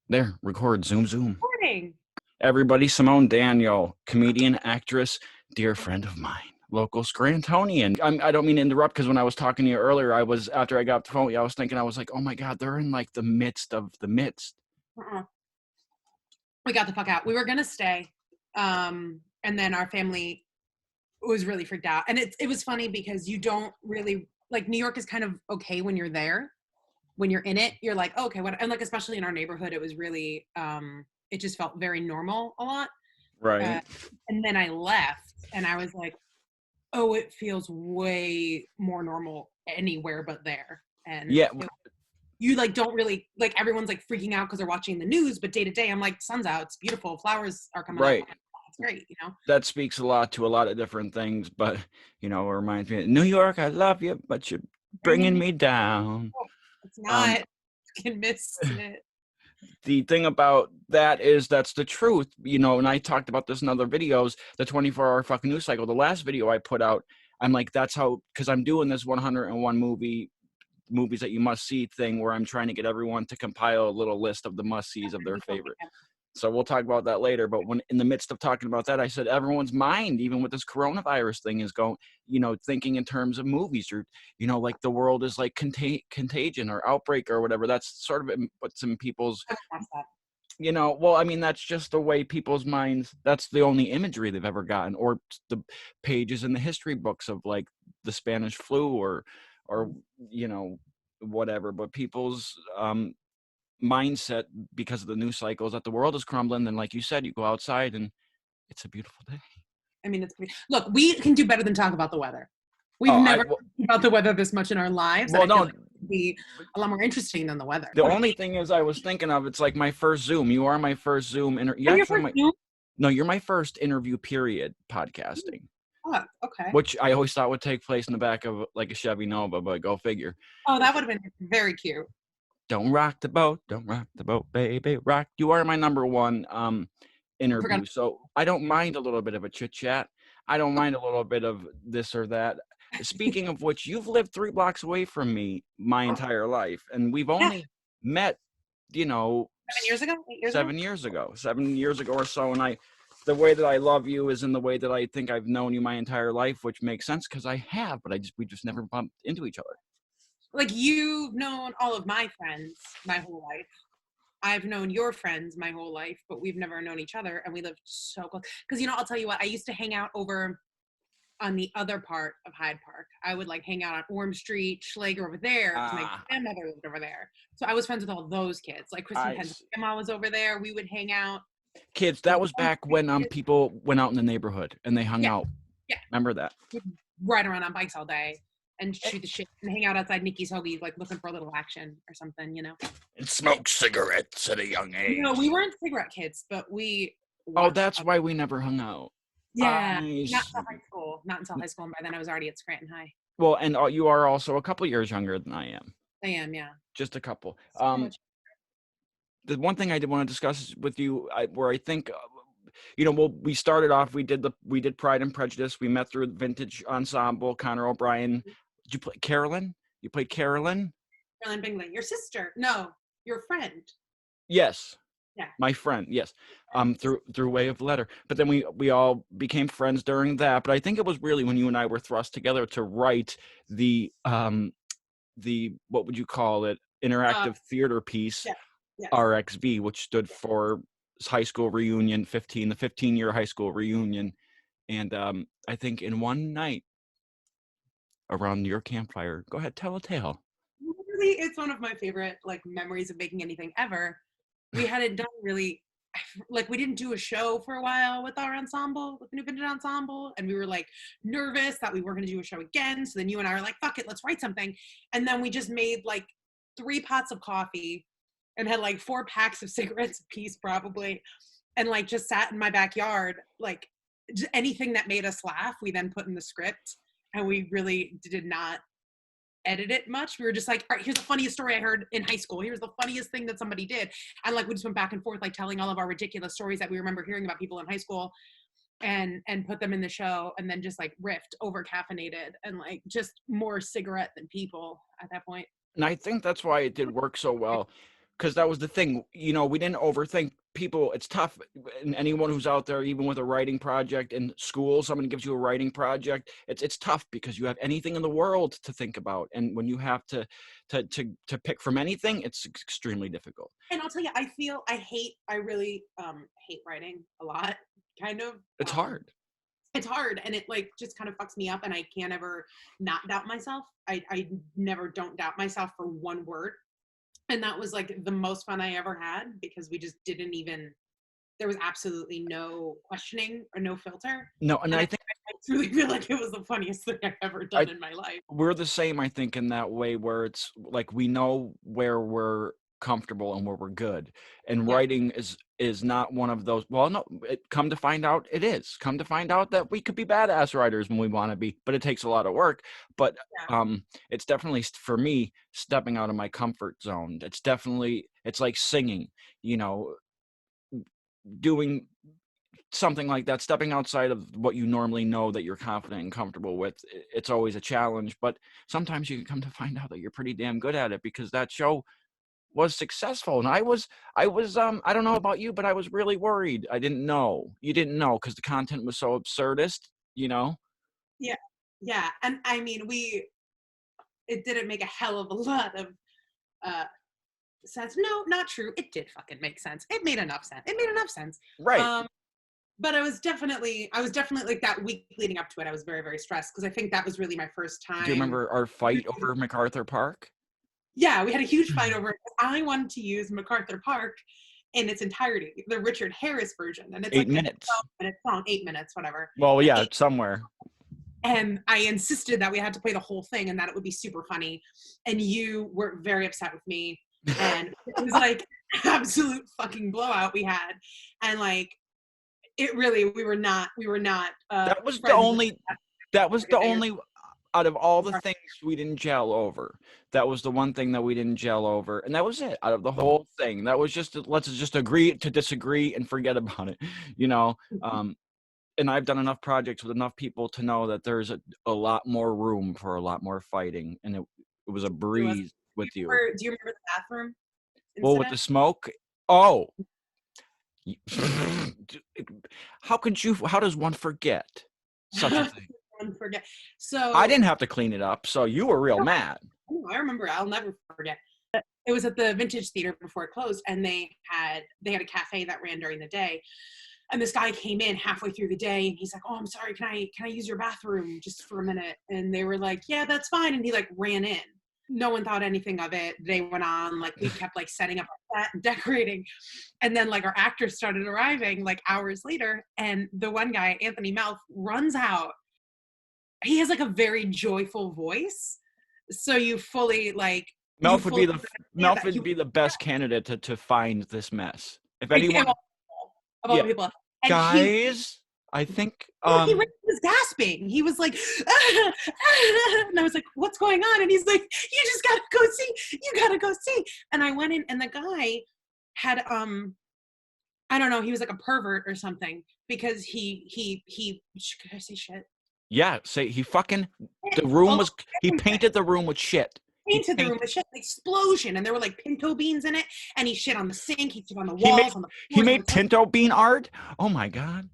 There, record, zoom, zoom. Morning. Everybody, Simone Daniel, comedian, actress, dear friend of mine, local Scrantonian. I don't mean to interrupt because when I was talking to you earlier, after I got off the phone, I was thinking, I was like, oh my God, they're in like the midst of the midst. Uh-uh. We got the fuck out. We were gonna stay, and then our family was really freaked out. And it was funny because you don't really like New York is kind of okay when you're there. When you're in it, you're like, oh, okay, what? And like especially in our neighborhood, it was really it just felt very normal a lot. Uh, Right. and then I left, and I was like, oh, it feels way more normal anywhere but there. And Yeah, you like don't really like everyone's like freaking out because they're watching the news, but day to day I'm like, sun's out, it's beautiful, flowers are coming up, right. it's great, you know. That speaks a lot to a lot of different things, but, it reminds me of New York, I love you, but you're Bringing bringing me, me down. oh, it's Um, not, I can miss it. the thing about that is that's the truth, and I talked about this in other videos, the 24-hour fucking news cycle. The last video I put out, I'm like, that's how, because I'm doing this 101 movies that you must see thing where I'm trying to get everyone to compile a little list of the must sees of their favorite. So we'll talk about that later. But when in the midst of talking about that, I said everyone's mind, even with this coronavirus thing, is going, thinking in terms of movies, or, like the world is like contagion or outbreak or whatever. That's sort of what's in people's, well, I mean, that's just the way people's minds, that's the only imagery they've ever gotten, or the pages in the history books of like the Spanish flu or, whatever. But people's mindset, because of the news cycles, that the world is crumbling. Then, like you said, you go outside and it's a beautiful day. I mean, it's pretty, look, we can do better than talk about the weather. We've Oh, never talked about the weather this much in our lives, and I feel no, like it would be a lot more interesting than the weather. the only thing is, I was thinking of, it's like my first Zoom. You are my first Zoom you I'm your actually first Zoom? no, you're my first interview period podcasting, Oh, okay. which I always thought would take place in the back of like a Chevy Nova, but go figure. Oh, that would have been very cute. Don't rock the boat, baby, rock. You are my number one I forgot. interview, so I don't mind a little bit of a chit chat. I don't mind a little bit of this or that. Speaking of which, you've lived 3 blocks away from me my entire life, and we've Yeah, only met, 7 years ago, 8 years ago. 7 years ago or so. And the way that I love you is in the way that I think I've known you my entire life, which makes sense because I have, but we just never bumped into each other. Like you've known all of my friends my whole life. I've known your friends my whole life, but we've never known each other, and we lived so close. Because I'll tell you what, I used to hang out over on the other part of Hyde Park. I would like hang out on Orm Street, Schlager over there, because my Ah, grandmother lived over there. So I was friends with all those kids. Like Kristen I Penn's grandma was over there. We would hang out. kids, The that was Orm back Street when kids, people went out in the neighborhood and they hung yeah, out. yeah, Remember that? we'd ride around on bikes all day and Eh, shoot the shit and hang out outside Nikki's Hoagie, like looking for a little action or something. and smoke cigarettes at a young No, age. we weren't cigarette kids, but we Oh, watched. that's why we never hung out. Yeah, I not until high school. Not until high school, and by then I was already at Scranton High. Well, and you are also a couple years younger than I am. I am, yeah. Just a couple. So much. The one thing I did want to discuss with you, where I think, well, we started off. We did Pride and Prejudice. We met through the Vintage Ensemble. Connor O'Brien. Did you play Carolyn? You played Carolyn? Carolyn Bingley, your sister? No, your friend. Yes. Yeah. My friend, yes, through way of letter. But then we all became friends during that. But I think it was really when you and I were thrust together to write the what would you call it, Uh, interactive theater piece, yeah, yes. RXV, which stood for high school reunion 15, the 15-year high school reunion. And I think in one night around your campfire, go ahead, tell a tale. Really, it's one of my favorite like memories of making anything ever. We hadn't done really like we didn't do a show for a while with our ensemble, with the New Vintage Ensemble, and we were like nervous that we were going to do a show again. So then you and I were like, "Fuck it, let's write something," and then we just made like 3 pots of coffee and had like 4 packs of cigarettes a piece probably, and like just sat in my backyard, like anything that made us laugh we then put in the script, and we really did not edit it much. We were just like, all right, here's the funniest story I heard in high school. Here's the funniest thing that somebody did. And like we just went back and forth, like telling all of our ridiculous stories that we remember hearing about people in high school and put them in the show, and then just like riffed over caffeinated and like just more cigarette than people at that point. And I think that's why it did work so well. because that was the thing. You know, we didn't overthink people. It's tough. And anyone who's out there, even with a writing project in school, someone gives you a writing project. It's tough because you have anything in the world to think about, and when you have to pick from anything, it's extremely difficult. And I'll tell you, I really hate writing a lot, kind of. It's hard. It's hard, and it like just kind of fucks me up, and I can't ever not doubt myself. I never don't doubt myself for one word. And that was like the most fun I ever had because we just didn't even, there was absolutely no questioning or no filter. No, and And I think I truly feel like it was the funniest thing I've ever done I in my life. we're the same, I think, in that way where it's like we know where we're comfortable and where we're good. And Yeah. writing is not one of those. Well, no, come to find out it is. Come to find out that we could be badass writers when we want to be, but it takes a lot of work. But Yeah. it's definitely for me stepping out of my comfort zone. It's like singing, you know, doing something like that, stepping outside of what you normally know that you're confident and comfortable with. It's always a challenge, but sometimes you can come to find out that you're pretty damn good at it because that show was successful. And I don't know about you, but I was really worried. I didn't know. You didn't know because the content was so absurdist, you know? Yeah. Yeah. And I mean, it didn't make a hell of a lot of uh, sense. No, not true. It did fucking make sense. It made enough sense. It made enough sense. Right. Um, but I was definitely like that week leading up to it. I was very, very stressed because I think that was really my first Do you time. remember our fight over MacArthur Park? Yeah, we had a huge fight over it. I wanted to use MacArthur Park in its entirety, the Richard Harris version, and it's Eight like a minutes. 12-minute song, 8 minutes, whatever. Well, yeah, Eight, somewhere. and I insisted that we had to play the whole thing and that it would be super funny. And you were very upset with me, and it was like absolute fucking blowout we had, and like it really we were not That was the friends. only that was the They were only out of all the things we didn't gel over. That was the one thing that we didn't gel over, and that was it. Out of the whole thing, that was just let's just agree to disagree and forget about it, you know. And I've done enough projects with enough people to know that there's a lot more room for a lot more fighting, and it was a It was. breeze with you. Do you remember the bathroom Well, with incident? the smoke, oh, how does one forget such a thing? Don't forget. I So didn't have to clean it up, so you were real mad. I remember. I'll never forget. It was at the Vintage Theater before it closed, and they had a cafe that ran during the day. And this guy came in halfway through the day, and he's like, "Oh, I'm sorry. Can I use your bathroom just for a minute?" And they were like, "Yeah, that's fine." And he like ran in. No one thought anything of it. They went on, like we kept like setting up our set and decorating. And then like our actors started arriving like hours later. And the one guy, Anthony Mouth, runs out. He has like a very joyful voice. So you Melf would be fully the understand Melf that would be the best candidate to find this mess. If he anyone, of all yeah, the people. And guys, I think he was gasping. He was like, and I was like, what's going on? And he's like, you just gotta go see. You gotta go see. And I went in, and the guy had I don't know, he was like a pervert or something because could I say shit? yeah, say the room All was he painted the room with shit. He painted the room painted with shit, an explosion, and there were like pinto beans in it, and he shit on the sink, he shit on the he made walls, on the he floors, on the made toilet. pinto bean art. Oh my god.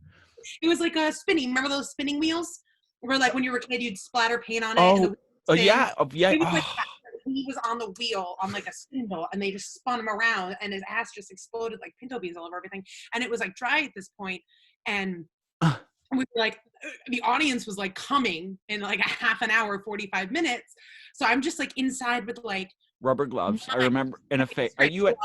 It was like a spinning. Remember those spinning wheels? Where like when you were a kid, you'd splatter paint on it and the Oh, wheel would spin. yeah. It was like Oh, that. He was on the wheel on like a spindle, and they just spun him around, and his ass just exploded like pinto beans all over everything. And it was like dry at this point, and we were like, the audience was like coming in like a half an hour, 45 minutes. So I'm just like inside with like rubber gloves. I nine remember in a face. Are straight you at? It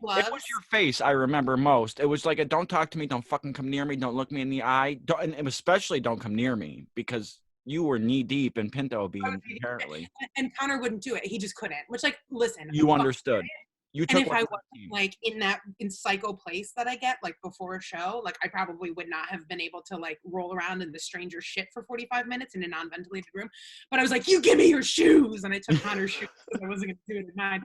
was gloves. your face I remember most. It was like a don't talk to me, don't fucking come near me, don't look me in the eye, don't, and especially don't come near me because you were knee deep in pinto beans apparently. And Connor wouldn't do it. He just couldn't. Which, like, listen, You understood. You and took if one I for wasn't the team. like in psycho place that I get like before a show, like I probably would not have been able to like roll around in the stranger shit for 45 minutes in a non-ventilated room. But I was like, you give me your shoes. And I took Connor's shoes because I wasn't gonna do it in mine.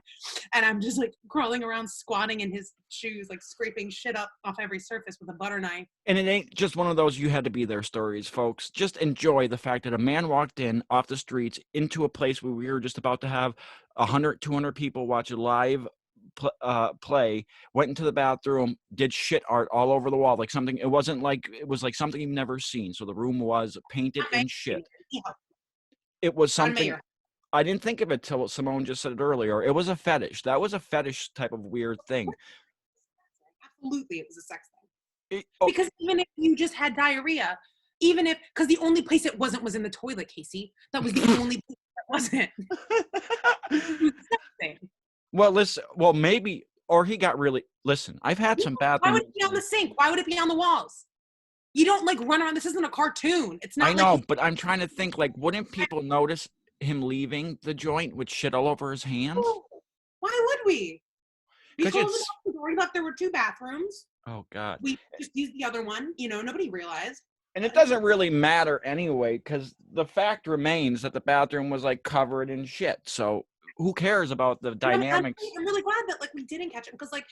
And I'm just like crawling around squatting in his shoes, like scraping shit up off every surface with a butter knife. And it ain't just one of those you had to be there stories, folks. Just enjoy the fact that a man walked in off the streets into a place where we were just about to have 100, 200 people watch a live play, went into the bathroom, did shit art all over the wall, like something. It was like something you've never seen. So the room was painted in shit. It was something. I didn't think of it till Simone just said it earlier. It was a fetish. That was a fetish type of weird thing. Absolutely, it was a sex thing. Oh, Because even if you just had diarrhea, even if, because the only place it wasn't was in the toilet, Casey. That was the only place it wasn't. It was a sex thing. well, listen. Well, maybe, or he got really. Listen, I've had some Why bathroom. would it be on the sink? Why would it be on the walls? You don't like run around. This isn't a cartoon. It's not. I like know, but I'm trying to think. Like, wouldn't people notice him leaving the joint with shit all over his hands? Why would we? We 'Cause closed it's- the door. We left. There were 2 bathrooms. Oh God. We just used the other one. You know, nobody realized. And it doesn't really matter anyway, because the fact remains that the bathroom was like covered in shit. So who cares about the dynamics? I'm really glad that like we didn't catch it, because like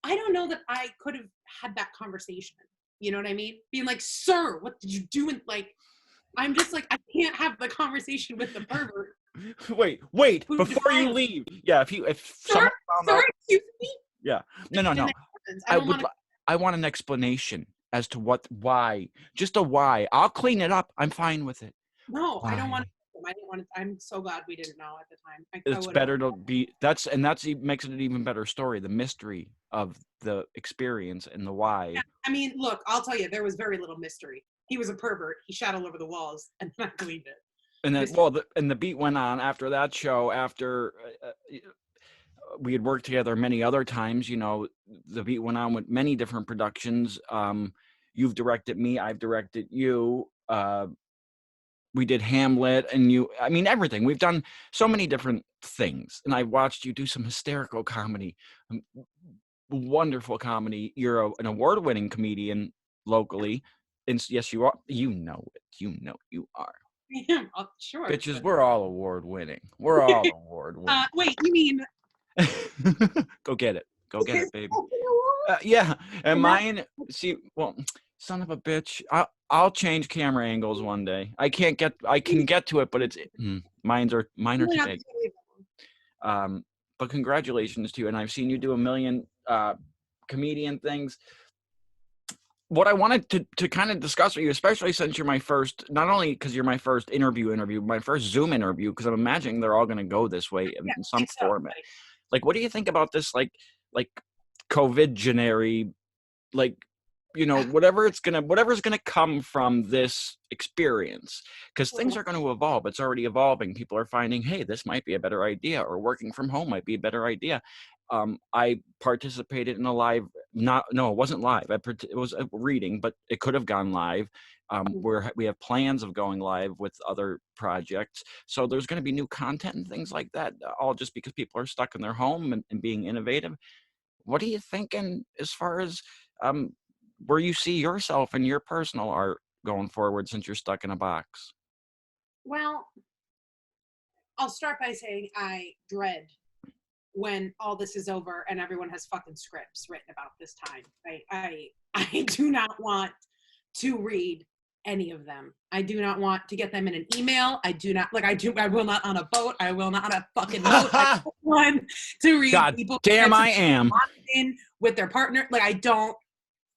I don't know that I could have had that conversation. You know what I mean? Being like, "Sir, what did you do?" And like, I'm just like, I can't have the conversation with the pervert. Wait, before you leave. Yeah, if someone found out. Excuse me? Yeah. No. I want an explanation as to why. Just a why. I'll clean it up. I'm fine with it. No, Why? I don't want to. I didn't want to. I'm so glad we didn't know at the time. It's better to be that's makes it an even better story, the mystery of the experience and the why. Yeah, I mean, look, I'll tell you, there was very little mystery. He was a pervert. He shat all over the walls, and I believed it. And then, the beat went on after that show. After we had worked together many other times, the beat went on with many different productions. You've directed me. I've directed you. We did Hamlet, and everything. We've done so many different things, and I watched you do some hysterical comedy, wonderful comedy. You're an award-winning comedian locally, and yes, you are. You know it. You know you are. Yeah, sure. Bitches, we're all award-winning. We're all award-winning. Wait, you mean? Go get it. Go get it, baby. Yeah, and mine. See, well, son of a bitch. I'll change camera angles one day. I can get to it, but it's mine are too big. But congratulations to you, and I've seen you do a million comedian things. What I wanted to kind of discuss with you, especially since you're my first, not only because you're my first interview, my first Zoom interview, because I'm imagining they're all going to go this way in some format. Like, what do you think about this, like COVID-genary, like, whatever's gonna come from this experience, because things are going to evolve. It's already evolving. People are finding, hey, this might be a better idea, or working from home might be a better idea. I participated in a live, it wasn't live. It was a reading, but it could have gone live. We have plans of going live with other projects. So there's going to be new content and things like that, all just because people are stuck in their home and being innovative. What are you thinking as far as where you see yourself and your personal art going forward, since you're stuck in a box? Well, I'll start by saying I dread when all this is over and everyone has fucking scripts written about this time. I do not want to read any of them. I do not want to get them in an email. I will not on a boat. I will not on a fucking boat. I don't want to read people. Damn, I am. With their partner. Like, I don't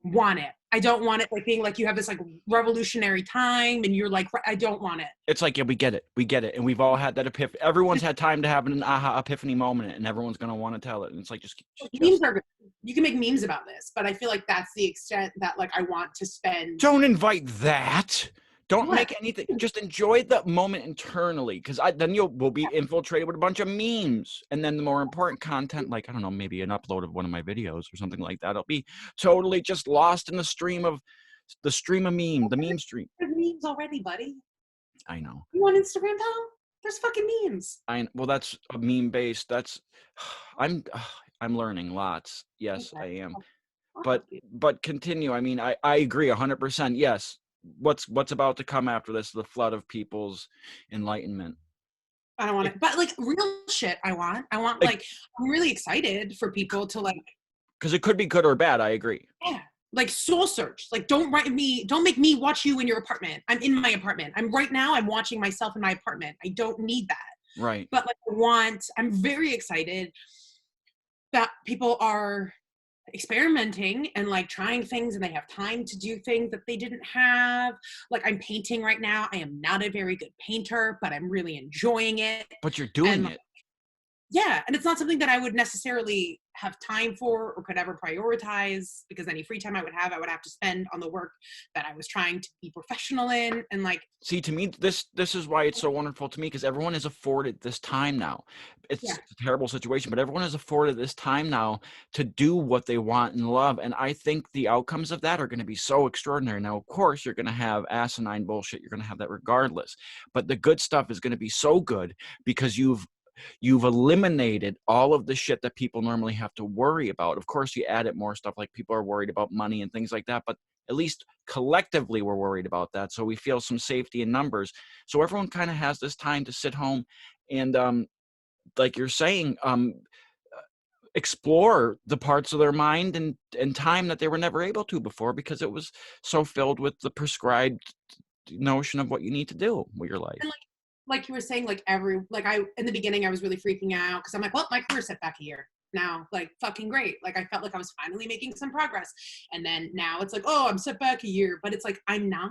want it. I don't want it like being like you have this like revolutionary time and you're like, I don't want it. It's like, yeah, we get it. And we've all had that epiphany. Everyone's had time to have an aha epiphany moment, and everyone's going to want to tell it. And it's like, memes are good. You can make memes about this, but I feel like that's the extent that like I want to spend. Don't invite that. Don't make anything. Just enjoy the moment internally, because then we'll be infiltrated with a bunch of memes, and then the more important content, like, I don't know, maybe an upload of one of my videos or something like that, it'll be totally just lost in the stream of meme, the meme stream. There's memes already, buddy. I know. You on Instagram now? There's fucking memes. Well, that's a meme based. I'm learning lots. Yes, okay. I am. But continue. I mean, I agree 100%. Yes. What's about to come after this? The flood of people's enlightenment. I don't want it, but like real shit. I want like I'm really excited for people to like, because it could be good or bad. I agree. Yeah, like soul search. Like don't make me watch you in your apartment. I'm in my apartment. I'm watching myself in my apartment. I don't need that. Right. But like I'm very excited that people are experimenting and like trying things, and they have time to do things that they didn't have. Like, I'm painting right now. I am not a very good painter, but I'm really enjoying it. But you're And doing it. yeah, and it's not something that I would necessarily have time for or could ever prioritize, because any free time I would have to spend on the work that I was trying to be professional in. And like, See, to me, this is why it's so wonderful to me, because everyone is afforded this time now. It's yeah, a terrible situation, but everyone is afforded this time now to do what they want and love. And I think the outcomes of that are going to be so extraordinary. Now, of course, you're going to have asinine bullshit. You're going to have that regardless. But the good stuff is going to be so good because you've eliminated all of the shit that people normally have to worry about. Of course, you added more stuff, like people are worried about money and things like that, but at least collectively we're worried about that. So we feel some safety in numbers. So everyone kind of has this time to sit home and, like you're saying, explore the parts of their mind and time that they were never able to before, because it was so filled with the prescribed notion of what you need to do with your life. and like you were saying, like I in the beginning I was really freaking out because I'm like, well, my career set back a year. Now, like, fucking great. Like, I felt like I was finally making some progress. And then now it's like, oh, I'm set back a year. But it's like, I'm not,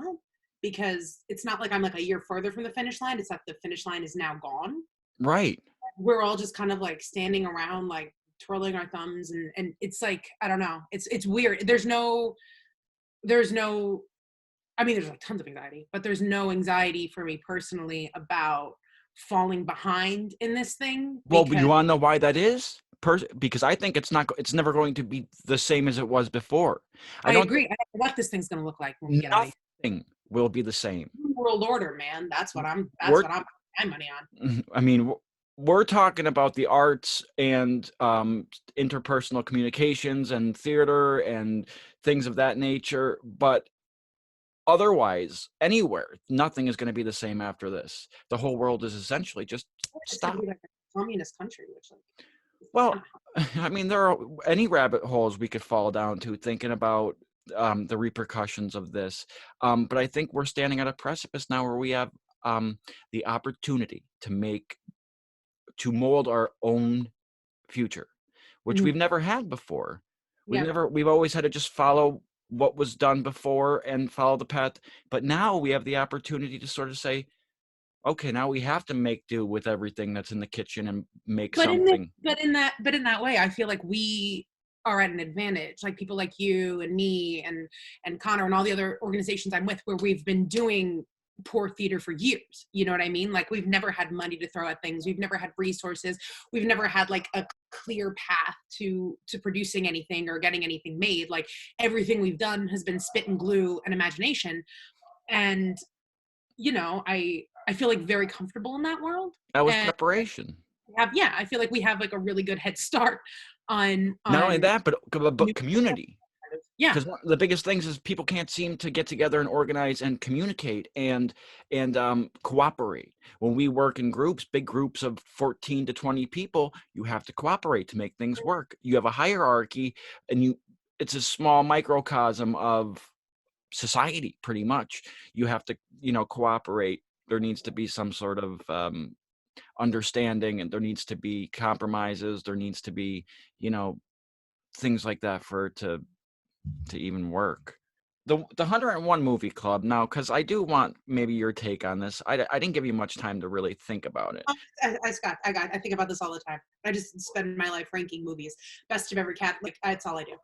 because it's not like I'm like a year further from the finish line. It's that the finish line is now gone. Right. We're all just kind of like standing around, like twirling our thumbs. And it's like, I don't know. It's weird. There's no, I mean, there's like tons of anxiety, but there's no anxiety for me personally about falling behind in this thing, Well, because you want to know why that is? Because I think it's never going to be the same as it was before. I I don't agree. think I don't know what this thing's gonna look like when we get out of nothing will be the same. here. World order, man. That's We're, what I'm putting my money on. I mean, we're talking about the arts and interpersonal communications and theater and things of that nature, but otherwise, anywhere, nothing is going to be the same after this. The whole world is essentially just It's gonna stop. be like a communist country, which like Well, I mean, there are any rabbit holes we could fall down to thinking about the repercussions of this. But I think we're standing at a precipice now where we have the opportunity to mold our own future, which Mhm. we've never had before. Yeah. We've always had to just follow what was done before and follow the path. But now we have the opportunity to sort of say, okay, now we have to make do with everything that's in the kitchen and make But in this, something. but in that way, I feel like we are at an advantage. Like people like you and me and Connor and all the other organizations I'm with, where we've been doing poor theater for years. You know what I mean? Like, we've never had money to throw at things. We've never had resources. We've never had like a clear path to producing anything or getting anything made. Like, everything we've done has been spit and glue and imagination. And I feel like very comfortable in that world. That was And preparation. I feel like we have like a really good head start on Not only on that, but new community. yeah. Because one of the biggest things is people can't seem to get together and organize and communicate and cooperate. When we work in groups, big groups of 14 to 20 people, you have to cooperate to make things work. You have a hierarchy, and it's a small microcosm of society, pretty much. You have to, cooperate. There needs to be some sort of understanding, and there needs to be compromises. There needs to be, you know, things like that for it to even work. The 101 movie club now, because I do want maybe your take on this. I didn't give you much time to really think about it. I think about this all the time. I just spend my life ranking movies. Best of every cat. Like, that's all I do.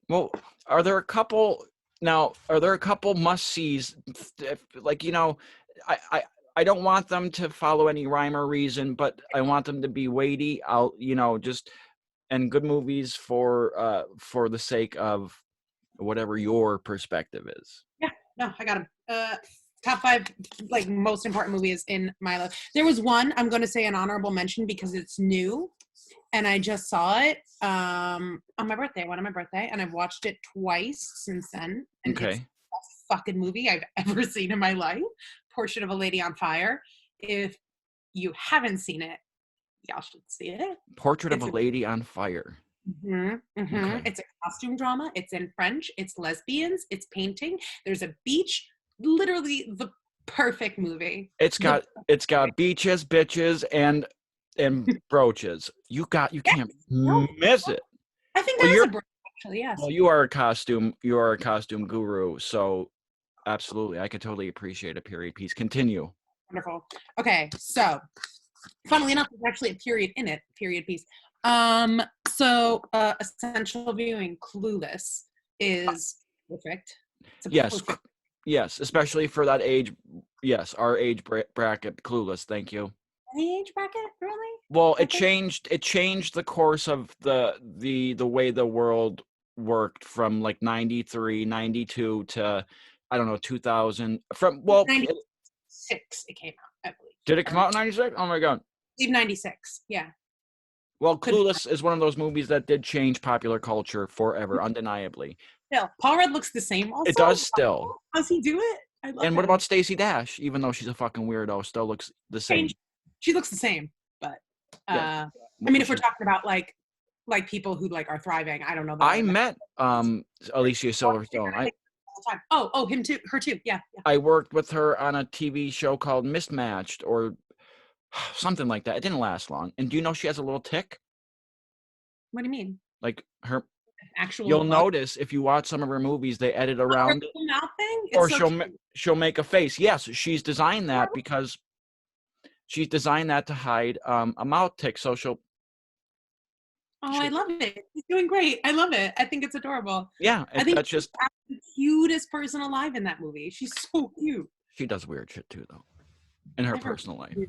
Well, are there a couple now? Are there a couple must sees? Like, I, I I don't want them to follow any rhyme or reason, but I want them to be weighty. I'll just and good movies for the sake of whatever your perspective is. Yeah, no, I got them. Top five like most important movies in my life. There was one I'm going to say an honorable mention because it's new, and I just saw it on my birthday, one on my birthday, and I've watched it twice since then, and it's Okay. the best fucking movie I've ever seen in my life. Portrait of a Lady on Fire. If you haven't seen it, y'all should see it. Portrait of It's a Lady on Fire. Okay. It's a costume drama. It's in French. It's lesbians. It's painting. There's a beach. Literally the perfect movie. It's The got beaches, bitches, and brooches. You yes, can't no, miss it. I think Well, that is you're a break, actually. Yes. well, you are a costume guru, so absolutely, I could totally appreciate a period piece. Continue. Wonderful. Okay, so funnily enough, there's actually a period in it, period piece. Essential viewing, Clueless is perfect. It's a Yes, perfect yes, especially for that age. Yes, our age bracket. Clueless. Thank you. age bracket, really? Well, I it think changed. It changed the course of the way the world worked from like 93, 92 to I don't know 2000. From well, 96 it came out, I believe. did it come Or out in 96? Oh my god. I believe 96. Yeah. Well, Could be. Clueless is one of those movies that did change popular culture forever, undeniably. Still, Paul Rudd looks the same It also. does still. Does he do it? I love And what him. about Stacey Dash? Even though she's a fucking weirdo, still looks the same. She looks the same, but Yes. I mean, if we're talking about like people who like are thriving, I don't know that I met Alicia Silverstone. Oh, him too, her too. Yeah, yeah. I worked with her on a TV show called Mismatched or something like that. It didn't last long. And do you know she has a little tick? What do you mean? Like her Actual you'll notice if you watch some of her movies, they edit around it. mouth thing? Or It's so she'll make a face. Yes, she's designed that because she's designed that to hide a mouth tick. So she'll I love it. He's doing great. I love it. I think it's adorable. yeah, I think that's just she's the cutest person alive in that movie. She's so cute. she does weird shit too though. In her Everybody personal life. shit.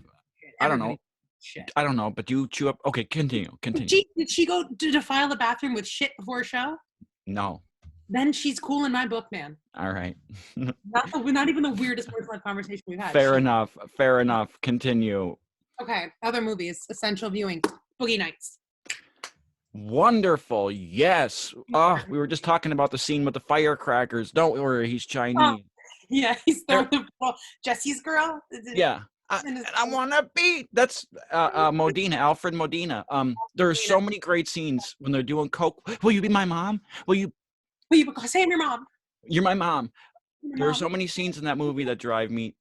I don't know. Shit. I don't know, but you chew up. Okay, continue. Did she go to defile the bathroom with shit before a show? No. Then she's cool in my book, man. All right. Not even the weirdest personal conversation we've had. Fair enough. Fair enough. Continue. Okay, other movies. Essential viewing. Boogie Nights. Wonderful. Yes. Oh, we were just talking about the scene with the firecrackers. Don't worry, he's Chinese. Yeah, he's throwing the ball. Jesse's girl. Yeah. I want to be. That's Modena, Alfred Modena. There's so many great scenes when they're doing coke. Will you be my mom? Will you say I'm your mom? You're my mom. There are so many scenes in that movie that drive me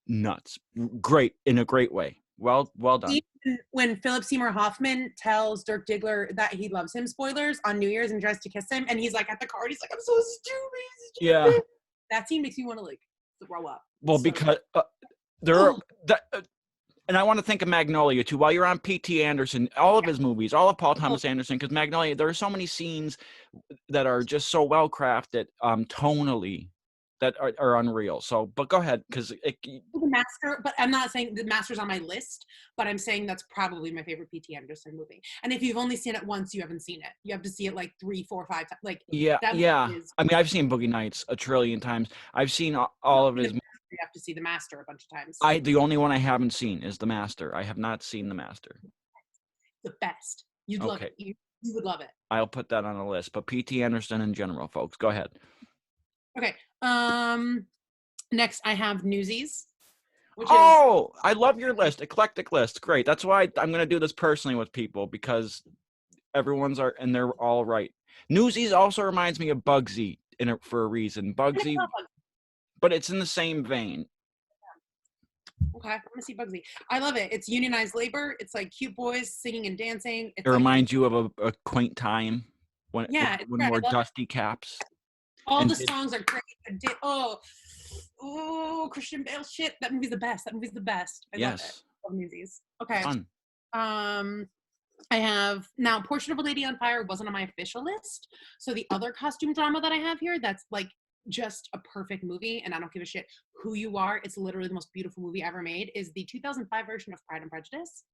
nuts. Great in a great way. Well done. When Philip Seymour Hoffman tells Dirk Diggler that he loves him, spoilers, on New Year's and tries to kiss him, and he's like at the car, he's like, I'm so stupid. Yeah. That scene makes me want to like throw up. Well, because there are and I want to think of Magnolia too. While you're on P.T. Anderson, all of his movies, all of Paul Thomas Anderson, because Magnolia, there are so many scenes that are just so well crafted tonally that are unreal. So, but go ahead, because The Master. But I'm not saying The Master's on my list, but I'm saying that's probably my favorite P.T. Anderson movie. And if you've only seen it once, you haven't seen it. You have to see it like 3, 4, 5 times. Like yeah. I mean, I've seen Boogie Nights a trillion times. I've seen all of his. You have to see The Master a bunch of times. The only one I haven't seen is The Master. I have not seen The Master. The best. You'd love it. You would love it. I'll put that on the list. But P.T. Anderson in general, folks. Go ahead. Okay. Next I have Newsies. I love your list. Eclectic list. Great. That's why I'm going to do this personally with people because and they're all right. Newsies also reminds me of Bugsy for a reason. Bugsy, but it's in the same vein. Okay, I'm gonna see Bugsy. I love it. It's unionized labor. It's like cute boys singing and dancing. It reminds you of a quaint time when we wore dusty caps. All the songs are great. Christian Bale shit. That movie's the best. I love it. Love Newsies. Okay. Fun. I have now Portrait of a Lady on Fire wasn't on my official list. So the other costume drama that I have here that's like just a perfect movie, and I don't give a shit who you are. It's literally the most beautiful movie ever made. Is the 2005 version of Pride and Prejudice,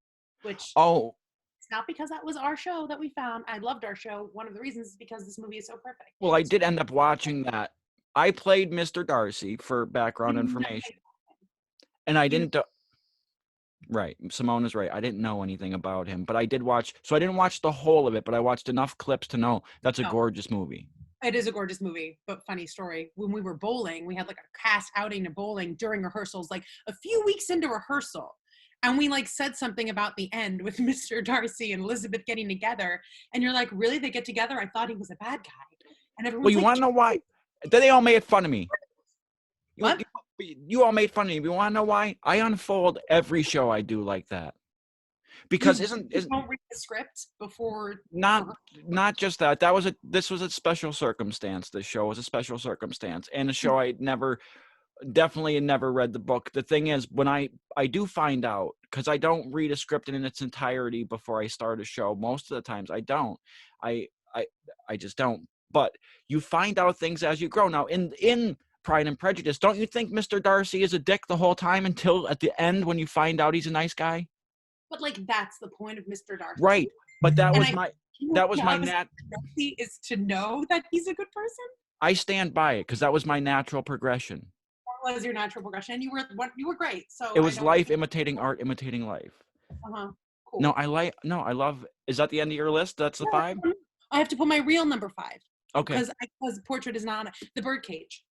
which it's not because that was our show that we found. I loved our show. One of the reasons is because this movie is so perfect. Well, I did end up watching that. I played Mr. Darcy for background information, and I didn't. Right, Simone is right. I didn't know anything about him, but I did watch. So I didn't watch the whole of it, but I watched enough clips to know that's a gorgeous movie. It is a gorgeous movie, but funny story. When we were bowling, we had like a cast outing to bowling during rehearsals, like a few weeks into rehearsal. And we like said something about the end with Mr. Darcy and Elizabeth getting together. And you're like, really? They get together? I thought he was a bad guy. And everyone's you want to know why? They all made fun of me. What? You all made fun of me. You want to know why? I unfold every show I do like that. because You isn't don't read the script before not rehearsal? not just that. This was a special circumstance. This show was a special circumstance, and a show I never definitely never read the book. The thing is, when I do find out, because I don't read a script in its entirety before I start a show. Most of the times I don't. I I I just don't. But you find out things as you grow. Now in Pride and Prejudice, don't you think Mr. Darcy is a dick the whole time until at the end when you find out he's a nice guy? But like that's the point of Mr. Darcy. Right. But And I think that was the my opposite of Darcy is to know that he's a good person. I stand by it because that was my natural progression. That was your natural progression. You were great. So It I was don't. life imitating art, imitating life. Uh-huh. No, Cool. I love, is that the end of your list? That's the Yeah, 5? I have to put my real number 5 Okay. because Portrait is not on it. The Birdcage.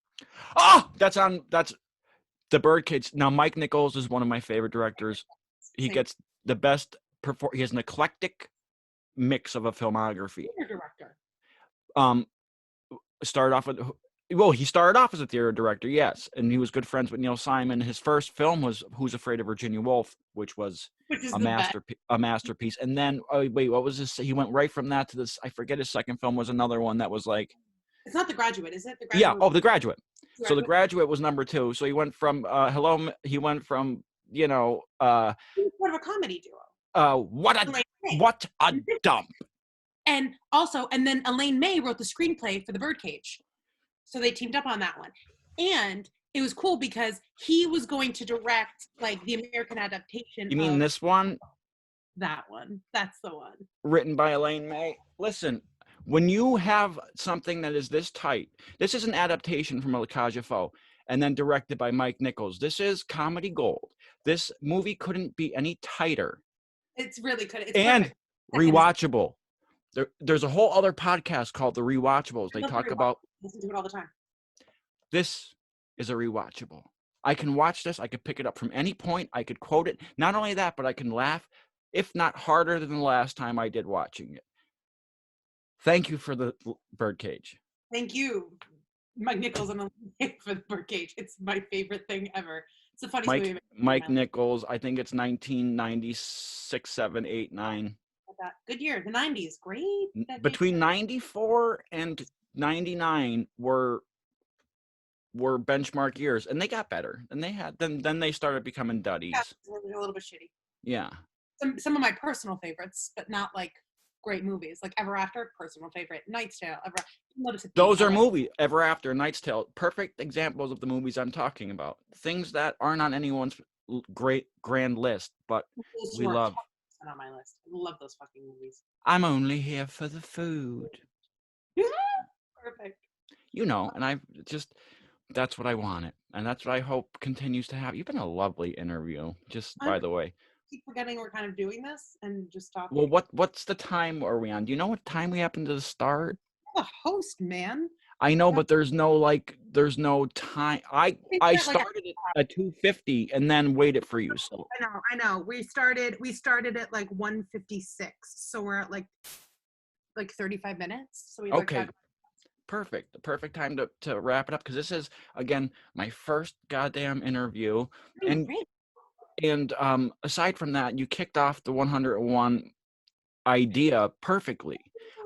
Oh, that's the Birdcage. Now, Mike Nichols is one of my favorite directors. He Same. gets the best he has an eclectic mix of a filmography. Director. Started off with, well, he started off as a theater director, yes, and he was good friends with Neil Simon. His first film was Who's Afraid of Virginia Woolf, which is a masterpiece. And then, oh wait, what was this? He went right from that to this. I forget, his second film was another one that was like, it's not The Graduate, is it? The yeah, Graduate. The Graduate. So The Graduate was number 2. So he went from he went from he was part of a comedy duo. what a dump. And then Elaine May wrote the screenplay for The Birdcage. So they teamed up on that one. And it was cool because he was going to direct like the American adaptation. You mean this one? That one. That's the one. Written by Elaine May. Listen, when you have something that is this tight, this is an adaptation from La Cage aux Folles, and then directed by Mike Nichols. This is comedy gold. This movie couldn't be any tighter. It's really good. It's and perfect. Rewatchable. There's a whole other podcast called The Rewatchables. They talk about. Listen to it all the time. This is a rewatchable. I can watch this. I could pick it up from any point. I could quote it. Not only that, but I can laugh, if not harder than the last time I did watching it. Thank you for the Birdcage. Thank you, Mike Nichols, and for the Birdcage. It's my favorite thing ever. It's the funniest movie. Mike Nichols. I think it's 1996, 7, 8, 9. Good year. The 90s. Great. Between 94 and 99 were benchmark years, and they got better. And then they started becoming duddies. Yeah, a little bit shitty. Yeah. Some of my personal favorites, but not like great movies. Like Ever After, personal favorite. Knight's Tale. Those are movies. Ever After, Knight's Tale, perfect examples of the movies I'm talking about. Things that aren't on anyone's great grand list, but we love. On my list. I love those fucking movies. I'm only here for the food. Perfect. And that's what I wanted, and that's what I hope continues to happen. You've been a lovely interview, by the way. Keep forgetting we're kind of doing this and just talking. Well, what's the time are we on? Do you know what time we happen to start? I'm the host, man. I know, but there's no time. I started it at 2:50 and then waited for you. So I know. We started at like 1:56, so we're at like 35 minutes. So we okay. Perfect. The perfect time to wrap it up, because this is, again, my first goddamn interview. And aside from that, you kicked off the 101 idea perfectly.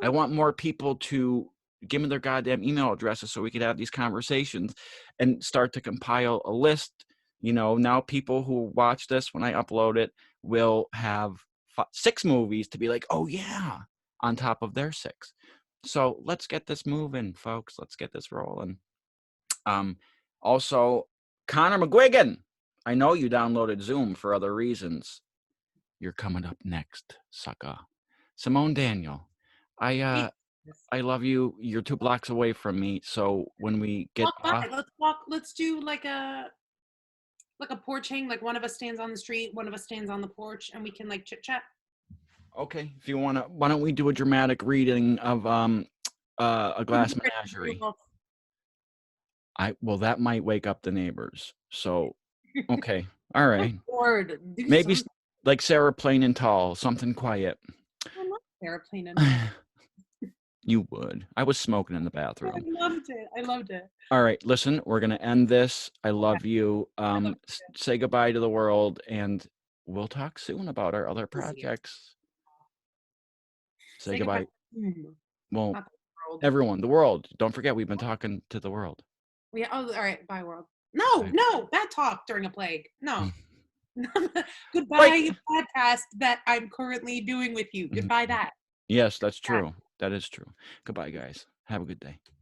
I want more people to give me their goddamn email addresses so we could have these conversations and start to compile a list. Now people who watch this when I upload it will have 6 movies to be like, oh yeah, on top of their 6. So let's get this moving, folks. Let's get this rolling. Also, Connor McGuigan, I know you downloaded Zoom for other reasons. You're coming up next, sucker. Simone Daniel, I love you. You're 2 blocks away from me. So when we get let's walk. Let's do like a porch hang. Like one of us stands on the street, one of us stands on the porch, and we can like chit chat. Okay, if you want to, why don't we do a dramatic reading of A Glass Menagerie? Well, that might wake up the neighbors. So, okay, all right. Maybe like Sarah Plain and Tall, something quiet. I love Sarah Plain and Tall. You would. I was smoking in the bathroom. I loved it. All right, listen, we're gonna end this. I love you. Say goodbye to the world, and we'll talk soon about our other We'll see. projects. Say Say goodbye. goodbye. Well, Not the world. everyone, the world. Don't forget, we've been talking to the world. All right. Bye, world. No, Bye. no, bad talk during a plague. No. Wait. Goodbye, podcast that I'm currently doing with you. Goodbye, that. Yes, that's true. That is true. Goodbye, guys. Have a good day.